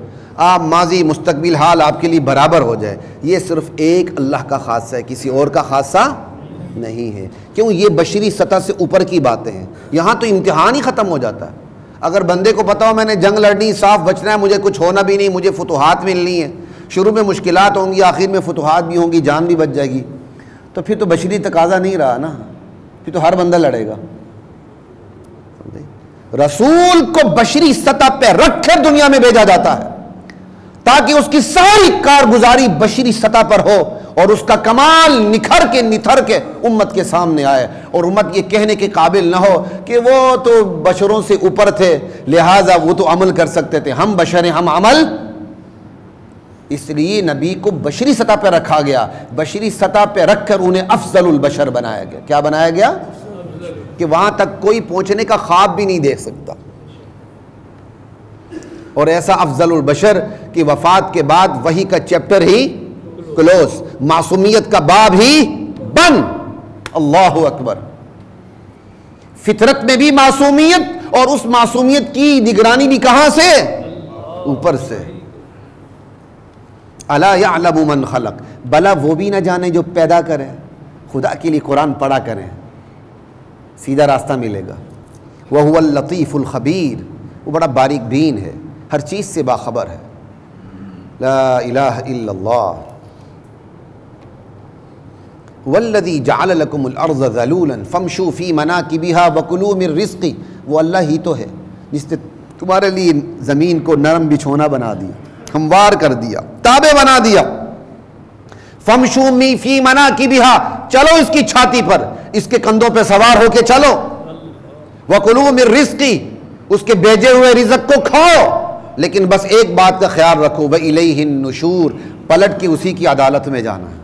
S1: آپ ماضی مستقبل حال آپ کے لیے برابر ہو جائے، یہ صرف ایک اللہ کا خاصہ ہے، کسی اور کا خاصہ نہیں ہے۔ کیوں؟ یہ بشری سطح سے اوپر کی باتیں ہیں، یہاں تو امتحان ہی ختم ہو جاتا ہے۔ اگر بندے کو پتا ہو میں نے جنگ لڑنی، صاف بچنا ہے، مجھے کچھ ہونا بھی نہیں، مجھے فتوحات ملنی ہے، شروع میں مشکلات ہوں گی، آخر میں فتوحات بھی ہوں گی، جان بھی بچ جائے گی، تو پھر تو بشری تقاضا نہیں رہا نا، پھر تو ہر بندہ لڑے گا۔ رسول کو بشری سطح پہ رکھ کر دنیا میں بھیجا جاتا ہے تاکہ اس کی ساری کارگزاری بشری سطح پر ہو اور اس کا کمال نکھر کے نتھر کے امت کے سامنے آئے، اور امت یہ کہنے کے قابل نہ ہو کہ وہ تو بشروں سے اوپر تھے لہٰذا وہ تو عمل کر سکتے تھے، ہم بشر ہیں ہم عمل۔ اس لیے نبی کو بشری سطح پہ رکھا گیا، بشری سطح پہ رکھ کر انہیں افضل البشر بنایا گیا۔ کیا بنایا گیا؟ کہ وہاں تک کوئی پہنچنے کا خواب بھی نہیں دیکھ سکتا، اور ایسا افضل البشر کہ وفات کے بعد وحی کا چیپٹر ہی کلوز، معصومیت کا باب ہی بند۔ اللہ اکبر۔ فطرت میں بھی معصومیت، اور اس معصومیت کی نگرانی بھی کہاں سے؟ اوپر سے۔ الا یعلم من خلق، بلا وہ بھی نہ جانے جو پیدا کرے۔ خدا کے لیے قرآن پڑھا کریں، سیدھا راستہ ملے گا۔ وَهُوَ اللطیف الخبیر، وہ بڑا باریک بین ہے، ہر چیز سے باخبر ہے۔ لا الہ الا اللہ۔ وَالَّذِي جَعَلَ لَكُمُ الْأَرْضَ ذَلُولًا فَامْشُوا فِي مَنَاكِبِهَا وَكُلُوا مِن رِزْقِهِ، وہ اللہ ہی تو ہے جس نے تمہارے لیے زمین کو نرم بچھونا بنا دیا، ہموار کر دیا، تابع بنا دیا۔ فَامْشُوا فِي مَنَاكِبِهَا، چلو اس کی چھاتی پر، اس کے کندھوں پہ سوار ہو کے چلو۔ وَكُلُوا مِن رِزْقِهِ، اس کے بھیجے ہوئے رزق کو کھاؤ، لیکن بس ایک بات کا خیال رکھو، وَإِلَيْهِ النُّشُورُ، پلٹ کے اسی کی عدالت میں جانا ہے،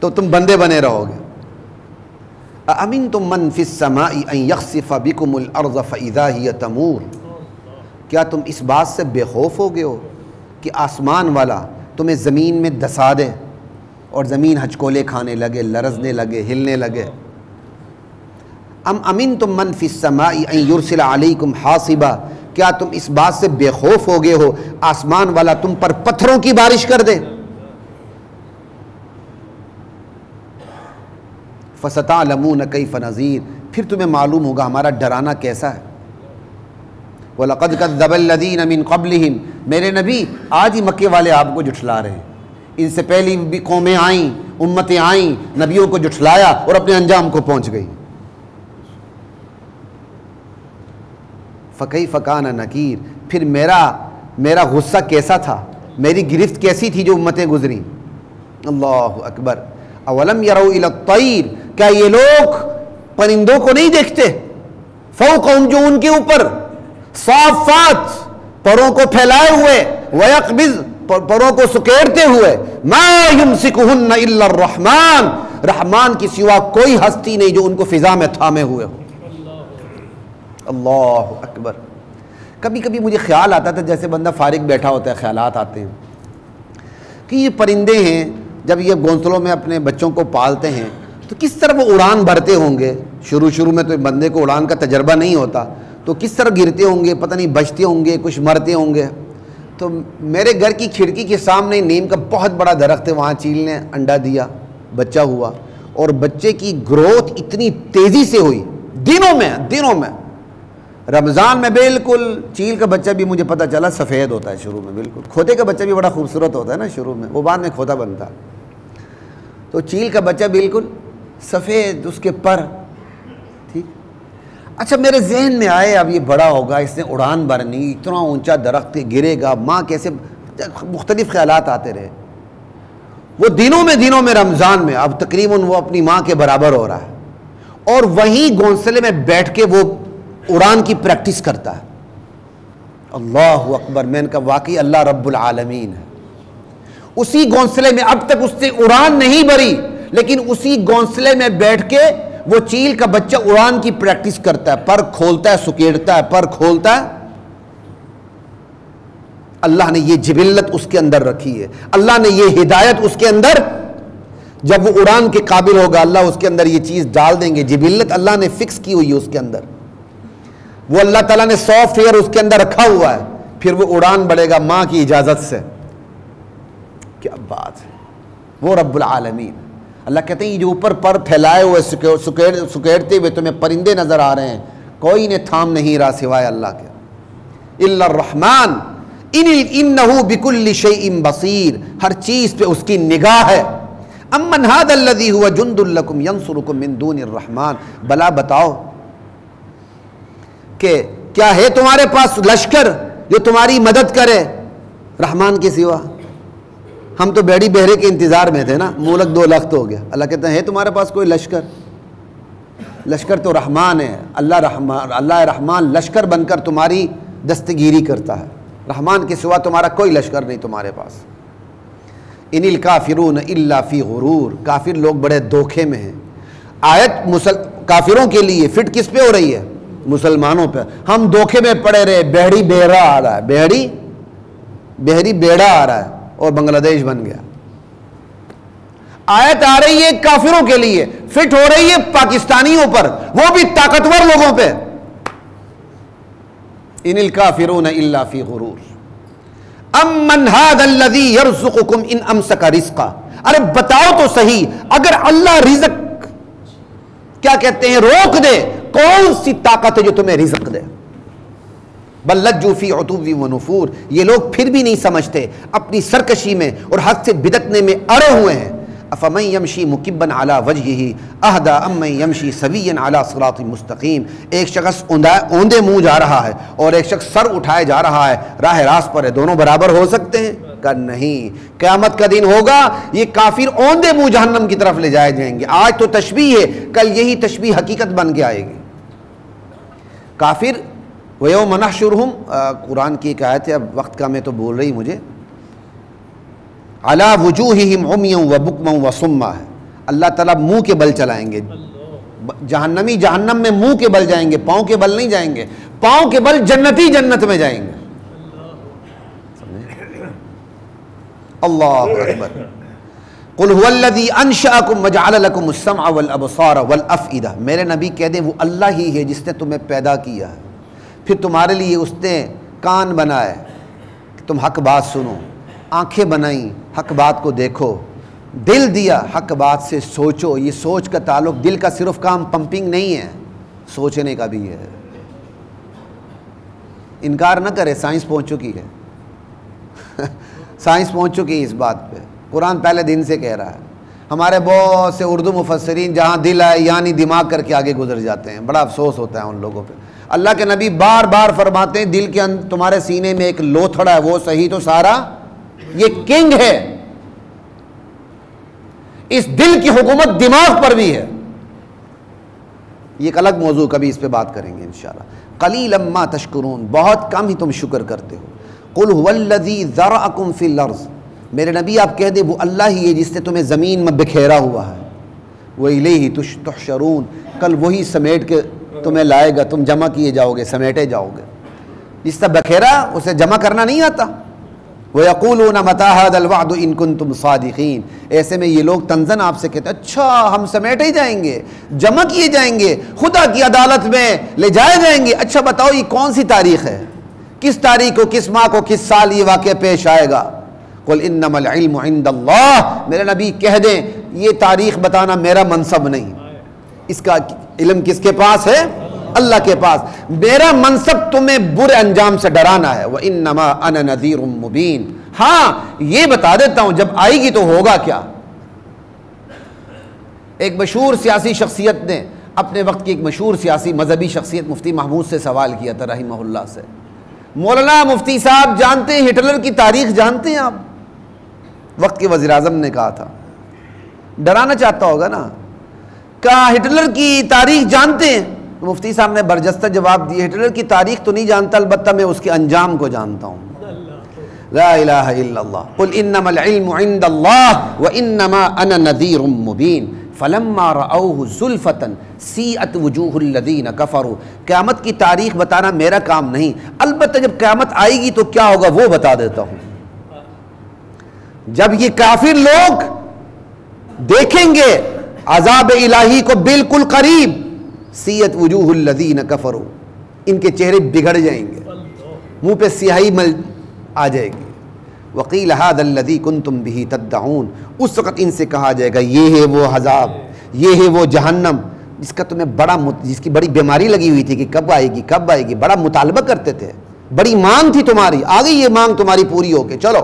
S1: تو تم بندے بنے رہو گے۔ أَأَمِنْتُم مَّن فِي السَّمَاءِ أَن يَخْسِفَ بِكُمُ الْأَرْضَ فَإِذَا هِيَ تَمُورُ، کیا تم اس بات سے بے خوف ہو گئے ہو کہ آسمان والا تمہیں زمین میں دسا دے اور زمین ہچکولے کھانے لگے، لرزنے لگے، ہلنے لگے؟ ام امنتم من فی السماء ان یرسل علیکم حاصبا، کیا تم اس بات سے بے خوف ہو گئے ہو آسمان والا تم پر پتھروں کی بارش کر دے؟ فَسَتَعْلَمُونَ كَيْفَ نَذِيرٌ، پھر تمہیں معلوم ہوگا ہمارا ڈرانا کیسا ہے۔ وَلَقَدْ كَذَّبَ الَّذِينَ مِن قَبْلِهِمْ، میرے نبی آج ہی مکے والے آپ کو جھٹلا رہے ہیں، ان سے پہلی بھی قومیں آئیں، امتیں آئیں، نبیوں کو جھٹلایا اور اپنے انجام کو پہنچ گئی۔ فَكَيْفَ كَانَ نَكِيرٌ، پھر میرا غصہ کیسا تھا، میری گرفت کیسی تھی جو امتیں گزریں۔ اللہ اکبر۔ اولم يروا الى الطير، کیا یہ لوگ پرندوں کو نہیں دیکھتے؟ فوقهم، جو ان کے اوپر، صافات، پروں کو پھیلائے ہوئے، ويقبض، پروں کو سکیڑتے ہوئے، ما يمسكهن الا الرحمن، رحمان کی سوا کوئی ہستی نہیں جو ان کو فضا میں تھامے ہوئے ہو۔ اللہ اکبر۔ کبھی کبھی مجھے خیال آتا تھا، جیسے بندہ فارغ بیٹھا ہوتا ہے، خیالات آتے ہیں کہ یہ پرندے ہیں، جب یہ گھونسلوں میں اپنے بچوں کو پالتے ہیں تو کس طرح وہ اڑان بھرتے ہوں گے۔ شروع میں تو بندے کو اڑان کا تجربہ نہیں ہوتا، تو کس طرح گرتے ہوں گے، پتہ نہیں بچتے ہوں گے، کچھ مرتے ہوں گے۔ تو میرے گھر کی کھڑکی کے سامنے نیم کا بہت بڑا درخت ہے، وہاں چیل نے انڈا دیا، بچہ ہوا، اور بچے کی گروتھ اتنی تیزی سے ہوئی دنوں میں۔ رمضان میں بالکل چیل کا بچہ بھی مجھے پتہ چلا سفید ہوتا ہے شروع میں، بالکل کھوتے کا بچہ بھی بڑا خوبصورت ہوتا ہے نا شروع میں، وہ بعد میں کھوتا بنتا ہے۔ تو چیل کا بچہ بالکل سفید، اس کے پر ٹھیک۔ اچھا میرے ذہن میں آئے اب یہ بڑا ہوگا، اس نے اڑان بھرنی، اتنا اونچا درخت گرے گا، ماں کیسے، مختلف خیالات آتے رہے۔ وہ دنوں میں رمضان میں اب تقریباً وہ اپنی ماں کے برابر ہو رہا ہے، اور وہیں گھونسلے میں بیٹھ کے وہ اڑان کی پریکٹس کرتا ہے۔ اللہ اکبر، میں نے کہا واقعی اللہ رب العالمین ہے۔ اسی گھونسلے میں اب تک اس سے اڑان نہیں بھری، لیکن اسی گھونسلے میں بیٹھ کے وہ چیل کا بچہ اڑان کی پریکٹس کرتا ہے، پر کھولتا ہے، سکیڑتا ہے، پر کھولتا ہے۔ اللہ نے یہ جبلت اس کے اندر رکھی ہے، اللہ نے یہ ہدایت اس کے اندر، جب وہ اڑان کے قابل ہوگا اللہ اس کے اندر یہ چیز ڈال دیں گے، جبلت اللہ نے فکس کی ہوئی ہے اس کے اندر، وہ اللہ تعالیٰ نے سافٹ ویئر اس کے اندر رکھا ہوا ہے، پھر وہ اڑان بڑھے گا ماں کی اجازت سے۔ کیا بات ہے، وہ رب العالمین۔ اللہ کہتے ہیں یہ جو اوپر پر پھیلائے ہوئے سکیڑتے ہوئے تمہیں پرندے نظر آ رہے ہیں، کوئی انہیں تھام نہیں رہا سوائے اللہ کے۔ الا الرحمن انہ بکل شیء بصیر، ہر چیز پہ اس کی نگاہ ہے۔ امن ھذا الذی ھو جند لکم ینصرکم من دون الرحمن، بلا بتاؤ کہ کیا ہے تمہارے پاس لشکر جو تمہاری مدد کرے رحمان کے سوا؟ ہم تو بیڑی بہرے کے انتظار میں تھے نا، مولک دو لخت ہو گیا۔ اللہ کہتا ہے تمہارے پاس کوئی لشکر؟ لشکر تو رحمان ہے، اللہ رحمان لشکر بن کر تمہاری دستگیری کرتا ہے، رحمان کے سوا تمہارا کوئی لشکر نہیں تمہارے پاس۔ ان الکافرون الا فی غرور، کافر لوگ بڑے دھوکے میں ہیں۔ آیت کافروں کے لیے فٹ کس پہ ہو رہی ہے؟ مسلمانوں پہ۔ ہم دھوکے میں پڑے رہے، بہڑی بیڑا آ رہا ہے، بہڑی بیڑا آ رہا ہے اور بنگلہ دیش بن گیا۔ آیت آ رہی ہے کافروں کے لیے، فٹ ہو رہی ہے پاکستانیوں پر، وہ بھی طاقتور لوگوں پہ۔ ان الکافرون الا فی غرور امن ھذا الذی یرزقکم ان امسک رزقا، ارے بتاؤ تو صحیح، اگر اللہ رزق کیا کہتے ہیں روک دے، کون سی طاقت ہے جو تمہیں رزق دے؟ بل لجوا فی عتو و نفور، یہ لوگ پھر بھی نہیں سمجھتے، اپنی سرکشی میں اور حد سے بدکنے میں اڑے ہوئے ہیں۔ افمن یمشی مکبا علی وجہہ اہدی امن یمشی سویا علی صراط مستقیم، ایک شخص اوندے منہ جا رہا ہے اور ایک شخص سر اٹھائے جا رہا ہے، راہ راست پر ہے، دونوں برابر ہو سکتے ہیں؟ کہ نہیں، قیامت کا دن ہوگا یہ کافر اوندے منہ جہنم کی طرف لے جائے جائیں گے۔ آج تو تشبیہ ہے، کل یہی تشبیہ حقیقت بن کے آئے گی۔ کافر وَيَوْمَ نَحْشُرُهُمْ، قرآن کی ایک آیت ہے، اب وقت کا میں تو بول رہی مجھے، عَلَى وُجُوهِهِمْ عُمْيًا وَبُكْمًا وَصُمًّا ہے، اللہ تعالیٰ منہ کے بل چلائیں گے، جہنمی جہنم میں منہ کے بل جائیں گے، پاؤں کے بل نہیں جائیں گے، پاؤں کے بل جنتی جنت میں جائیں گے۔ اللہ اکبر۔ قُلْ هُوَ الَّذِي أَنشَأَكُمْ وَجَعَلَ لَكُمُ السَّمْعَ وَالْأَبْصَارَ وَالْأَفْئِدَةَ، میرے نبی کہہ دیں وہ اللہ ہی ہے جس نے تمہیں پیدا کیا ہے، پھر تمہارے لیے اس نے کان بنائے کہ تم حق بات سنو، آنکھیں بنائیں حق بات کو دیکھو، دل دیا حق بات سے سوچو۔ یہ سوچ کا تعلق، دل کا صرف کام پمپنگ نہیں ہے، سوچنے کا بھی ہے۔ انکار نہ کرے، سائنس پہنچ چکی ہے، سائنس پہنچ چکی ہے اس بات پہ، قرآن پہلے دن سے کہہ رہا ہے۔ ہمارے بہت سے اردو مفسرین جہاں دل آئے یعنی دماغ کر کے آگے گزر جاتے ہیں، بڑا افسوس ہوتا ہے ان لوگوں پہ۔ اللہ کے نبی بار بار فرماتے ہیں دل کے اندر تمہارے سینے میں ایک لوتھڑا ہے، وہ صحیح تو سارا یہ کنگ ہے، اس دل کی حکومت دماغ پر بھی ہے۔ یہ ایک الگ موضوع، کبھی اس پہ بات کریں گے انشاءاللہ۔ قلیلا ما تشکرون، بہت کم ہی تم شکر کرتے ہو۔ قل هو الذی ذرأکم فی الارض، میرے نبی آپ کہہ دیں وہ اللہ ہی ہے جس نے تمہیں زمین میں بکھیرا ہوا ہے۔ وإلیہ تحشرون، کل وہی سمیٹ کے تمہیں لائے گا، تم جمع کیے جاؤ گے، سمیٹے جاؤ گے۔ جس سے بکھیرا اسے جمع کرنا نہیں آتا، وَيَقُولُونَ مَتَىٰ هَٰذَا الْوَعْدُ إِن كُنتُمْ صَادِقِينَ۔ ایسے میں یہ لوگ تنزن آپ سے کہتے ہیں اچھا ہم سمیٹے جائیں گے، جمع کیے جائیں گے، خدا کی عدالت میں لے جائے جائیں گے، اچھا بتاؤ یہ کون سی تاریخ ہے، کس تاریخ کو، کس ماہ کو، کس سال یہ واقعہ پیش آئے گا؟ قُلْ إِنَّمَا الْعِلْمُ عِندَ اللَّهِ، میرے نبی کہہ دیں یہ تاریخ بتانا میرا منصب نہیں، اس کا علم کس کے پاس ہے؟ اللہ کے پاس۔ میرا منصب تمہیں برے انجام سے ڈرانا ہے، وَإِنَّمَا أَنَا نَذِيرٌ مُبِينٌ، ہاں یہ بتا دیتا ہوں جب آئے گی تو ہوگا کیا۔ ایک مشہور سیاسی شخصیت نے اپنے وقت کی ایک مشہور سیاسی مذہبی شخصیت مفتی محمود سے سوال کیا تھا رحمہ اللہ سے، مولانا مفتی صاحب جانتے ہیں ہٹلر کی تاریخ جانتے ہیں آپ؟ وقت کے وزیر اعظم نے کہا تھا، ڈرانا چاہتا ہوگا نا، کہا ہٹلر کی تاریخ جانتے ہیں؟ مفتی صاحب نے برجستہ جواب دیا ہٹلر کی تاریخ تو نہیں جانتا، البتہ میں اس کے انجام کو جانتا ہوں۔ لا الہ الا اللہ، قل انما العلم عند اللہ وانما انا نذیر مبین فلما رأوه زلفة سیئت وجوہ الذین کفروا۔ قیامت کی تاریخ بتانا میرا کام نہیں، البتہ جب قیامت آئے گی تو کیا ہوگا وہ بتا دیتا ہوں۔ جب یہ کافر لوگ دیکھیں گے عذاب الہی کو بالکل قریب، سیئت وجوہ الذین کفروا، ان کے چہرے بگڑ جائیں گے، منہ پہ سیاہی مل آ جائے گی۔ وقیل ھذا الذی کنتم بہ تدعون، اس وقت ان سے کہا جائے گا یہ ہے وہ عذاب، یہ ہے وہ جہنم جس کا تمہیں جس کی بڑی بیماری لگی ہوئی تھی کہ کب آئے گی کب آئے گی، بڑا مطالبہ کرتے تھے، بڑی مانگ تھی تمہاری، آ گئی یہ مانگ تمہاری پوری ہو کے، چلو۔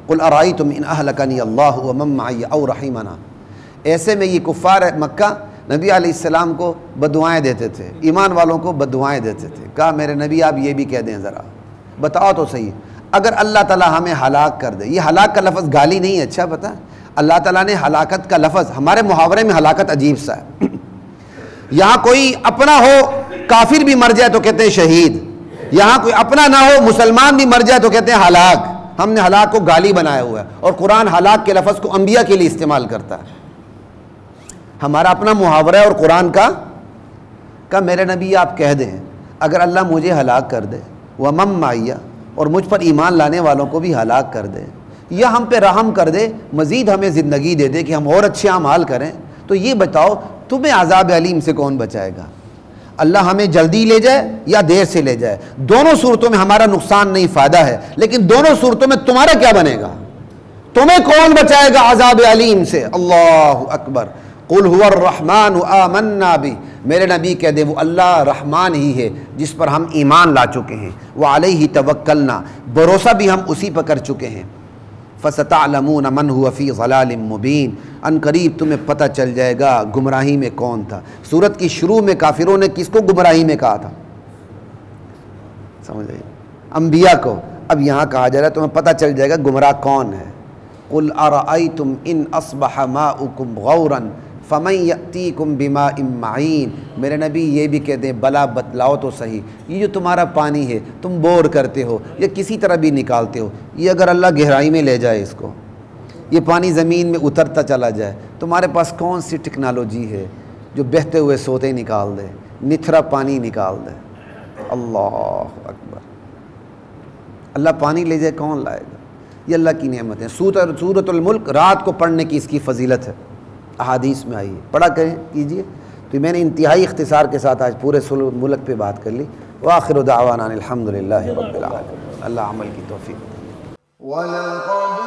S1: قل ارائیتم ان اہلکنی اللہ ومن معی او رحمنا۔ ایسے میں یہ کفار مکہ نبی علیہ السلام کو بددعائیں دیتے تھے، ایمان والوں کو بددعائیں دیتے تھے۔ کہا میرے نبی آپ یہ بھی کہہ دیں ذرا، بتاؤ تو صحیح، اگر اللہ تعالیٰ ہمیں ہلاک کر دے، یہ ہلاک کا لفظ گالی نہیں ہے، اچھا پتہ اللہ تعالیٰ نے ہلاکت کا لفظ، ہمارے محاورے میں ہلاکت عجیب سا ہے، یہاں کوئی اپنا ہو کافر بھی مر جائے تو کہتے ہیں شہید، یہاں کوئی اپنا نہ ہو مسلمان بھی مر جائے تو کہتے ہیں ہلاک۔ ہم نے ہلاک کو گالی بنایا ہوا ہے، اور قرآن ہلاک کے لفظ کو انبیاء کے لیے استعمال کرتا ہے۔ ہمارا اپنا محاورہ ہے اور قرآن کا میرے نبی آپ کہہ دیں اگر اللہ مجھے ہلاک کر دے ومن معی، اور مجھ پر ایمان لانے والوں کو بھی ہلاک کر دے، یا ہم پہ رحم کر دے، مزید ہمیں زندگی دے دے کہ ہم اور اچھے اعمال کریں، تو یہ بتاؤ تمہیں عذاب علیم سے کون بچائے گا؟ اللہ ہمیں جلدی لے جائے یا دیر سے لے جائے، دونوں صورتوں میں ہمارا نقصان نہیں فائدہ ہے، لیکن دونوں صورتوں میں تمہارا کیا بنے گا؟ تمہیں کون بچائے گا عذاب علیم سے؟ اللہ اکبر۔ قل هو الرحمن آمنا بہ، میرے نبی کہہ دے وہ اللہ رحمان ہی ہے جس پر ہم ایمان لا چکے ہیں، وعلیہ توکلنا، بھروسہ بھی ہم اسی پر کر چکے ہیں۔ فستعلمون من هو فی ضلال مبین، ان قریب تمہیں پتہ چل جائے گا گمراہی میں کون تھا۔ سورت کی شروع میں کافروں نے کس کو گمراہی میں کہا تھا؟ سمجھ رہے؟ انبیاء کو۔ اب یہاں کہا جا رہا ہے تمہیں پتہ چل جائے گا گمراہ کون ہے۔ قل ارأیتم ان اصبح ماؤکم غورا فمن یأتیکم بماء معین، میرے نبی یہ بھی کہہ دیں بلا بتلاؤ تو صحیح، یہ جو تمہارا پانی ہے تم بور کرتے ہو یا کسی طرح بھی نکالتے ہو، یہ اگر اللہ گہرائی میں لے جائے اس کو، یہ پانی زمین میں اترتا چلا جائے، تمہارے پاس کون سی ٹیکنالوجی ہے جو بہتے ہوئے سوتے نکال دے، نتھرا پانی نکال دے؟ اللہ اکبر۔ اللہ پانی لے جائے کون لائے گا؟ یہ اللہ کی نعمت ہے۔ سورۃ الملک رات کو پڑھنے کی اس کی فضیلت ہے، احادیث میں آئی ہے، پڑھا کریں کیجئے۔ تو میں نے انتہائی اختصار کے ساتھ آج پورے ملک پہ بات کر لی۔ وآخر دعوانا الحمدللہ رب العالمین۔ اللہ عمل کی توفیق۔ وَلَقَدْ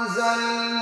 S1: أَنزَلْنَا